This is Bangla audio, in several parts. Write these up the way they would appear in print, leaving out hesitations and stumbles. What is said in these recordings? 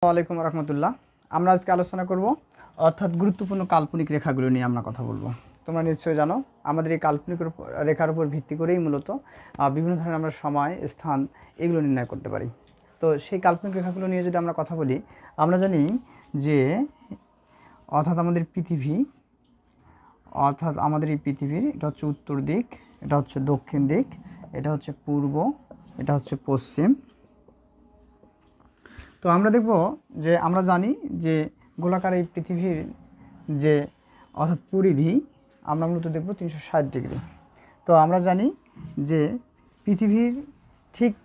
ওয়ালাইকুম রহমতুল্লাহ। আমরা আজকে আলোচনা করব অর্থাৎ গুরুত্বপূর্ণ কাল্পনিক রেখাগুলো নিয়ে আমরা কথা বলবো। তোমরা নিশ্চয়ই জানো আমাদের এই কাল্পনিক রেখার উপর ভিত্তি করেই মূলত বিভিন্ন ধরনের আমরা সময়, স্থান এগুলো নির্ণয় করতে পারি। তো সেই কাল্পনিক রেখাগুলো নিয়ে যদি আমরা কথা বলি, আমরা জানি যে অর্থাৎ আমাদের এই পৃথিবীর এটা হচ্ছে উত্তর দিক, এটা হচ্ছে দক্ষিণ দিক, এটা হচ্ছে পূর্ব, এটা হচ্ছে পশ্চিম। তো আমরা দেখব যে আমরা জানি যে গোলাকার এই পৃথিবীর যে অর্থাৎ পরিধি আমরা মূলত দেখব 360 ডিগ্রি। তো আমরা জানি যে পৃথিবীর ঠিক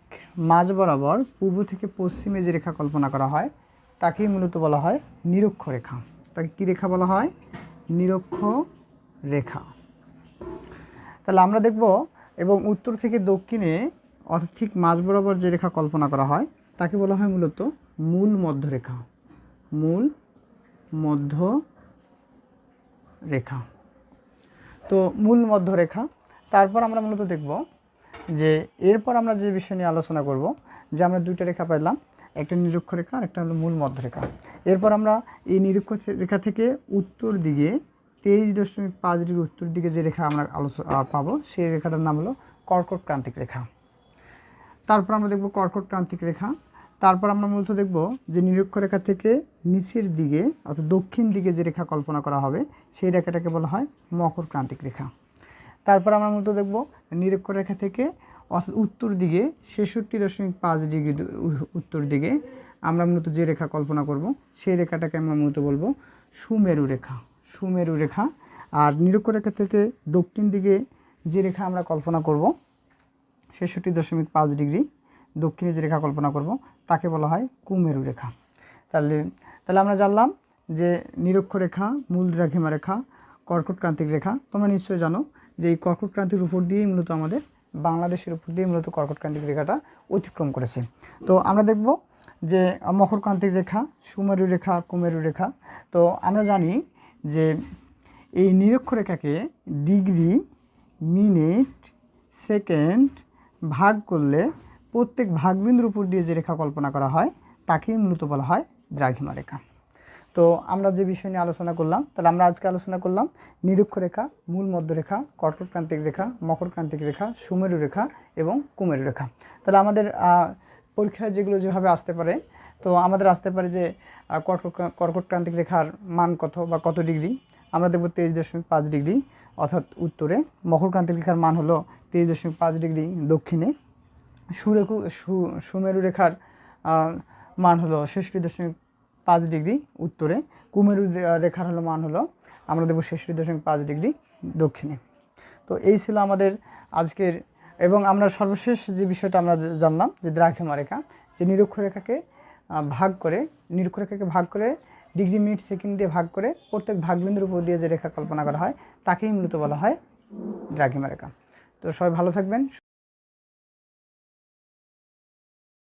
মাঝ বরাবর পূর্ব থেকে পশ্চিমে যে রেখা কল্পনা করা হয় তাকেই মূলত বলা হয় নিরক্ষ রেখা। তাকে কী রেখা বলা হয়? নিরক্ষ রেখা। তাহলে আমরা দেখব এবং উত্তর থেকে দক্ষিণে অর্থাৎ ঠিক মাঝ বরাবর যে রেখা কল্পনা করা হয় তাকে বলা হয় মূলত মূল মধ্যরেখা। মূল মধ্যরেখা। তো মূল মধ্যরেখা। তারপর আমরা মূলত দেখব যে এরপর আমরা যে বিষয় নিয়ে আলোচনা করব যে আমরা দুইটা রেখা পেলাম, একটা নিরক্ষ রেখা আর একটা হলো মূল মধ্যরেখা। এরপর আমরা এই নিরক্ষ রেখা থেকে উত্তর দিকে 23.5 ডিগ্রি উত্তর দিকে যে রেখা আমরা পাবো সেই রেখাটার নাম হলো কর্কট ক্রান্তিক রেখা। তারপর আমরা দেখব কর্কট ক্রান্তিক রেখা। তারপর আমরা মূলত দেখব যে নিরক্ষ রেখা থেকে নিচের দিকে অর্থাৎ দক্ষিণ দিকে যে রেখা কল্পনা করা হবে সেই রেখাটাকে বলা হয় মকর ক্রান্তিক রেখা। তারপর আমরা মূলত দেখব নিরক্ষ রেখা থেকে অর্থাৎ উত্তর দিকে 66.5 ডিগ্রি উত্তর দিকে আমরা মূলত যে রেখা কল্পনা করব সেই রেখাটাকে আমরা মূলত বলবো সুমেরু রেখা। সুমেরু রেখা। আর নিরক্ষ রেখা থেকে দক্ষিণ দিকে যে রেখা আমরা কল্পনা করব 66.5 ডিগ্রি দক্ষিণে যে রেখা কল্পনা করব তাকে বলা হয় কুমেরু রেখা। তাহলে আমরা জানলাম যে নিরক্ষ রেখা, মূল দ্রাঘিমা রেখা, কর্কট ক্রান্তিক রেখা। তোমরা নিশ্চয়ই জানো যে এই কর্কট ক্রান্তির উপর দিয়েই মূলত আমাদের বাংলাদেশের উপর দিয়ে মূলত কর্কট ক্রান্তিক রেখাটা অতিক্রম করেছে। তো আমরা দেখব যে মকর ক্রান্তিক রেখা, সুমেরু রেখা, কুমেরু রেখা। তো আমরা জানি যে এই নিরক্ষ রেখাকে ডিগ্রি, মিনিট, সেকেন্ড ভাগ করলে প্রত্যেক ভাগবিন্দুর উপর দিয়ে যে রেখা কল্পনা করা হয় তাকেই মূলত বলা হয় দ্রাঘিমা রেখা। তো আমরা যে বিষয় নিয়ে আলোচনা করলাম, তাহলে আমরা আজকে আলোচনা করলাম নিরক্ষ রেখা, মূল মধ্যরেখা, কর্কট ক্রান্তিক রেখা, মকর ক্রান্তিক রেখা, সুমেরু রেখা এবং কুমেরু রেখা। তাহলে আমাদের পরীক্ষায় যেগুলো যেভাবে আসতে পারে, তো আমাদের আসতে পারে যে কর্কট ক্রান্তিক রেখার মান কত বা কত ডিগ্রি। আমরা দেখব 23.5 ডিগ্রি অর্থাৎ উত্তরে। মকর ক্রান্তিক রেখার মান হলো 23.5 ডিগ্রি দক্ষিণে। সুমেরু রেখার মান হলো 66.5 ডিগ্রি উত্তরে। কুমেরু রেখার হলো মান হলো আমরা দেবো 66.5 ডিগ্রি দক্ষিণে। তো এই ছিল আমাদের আজকের, এবং আমরা সর্বশেষ যে বিষয়টা আমরা জানলাম যে দ্রাঘিমা রেখা, যে নিরক্ষ রেখাকে ভাগ করে ডিগ্রি, মিনিট, সেকেন্ড দিয়ে ভাগ করে প্রত্যেক ভাগবিন্দুর উপর দিয়ে যে রেখা কল্পনা করা হয় তাকেই মূলত বলা হয় দ্রাঘিমা রেখা। তো সবাই ভালো থাকবেন।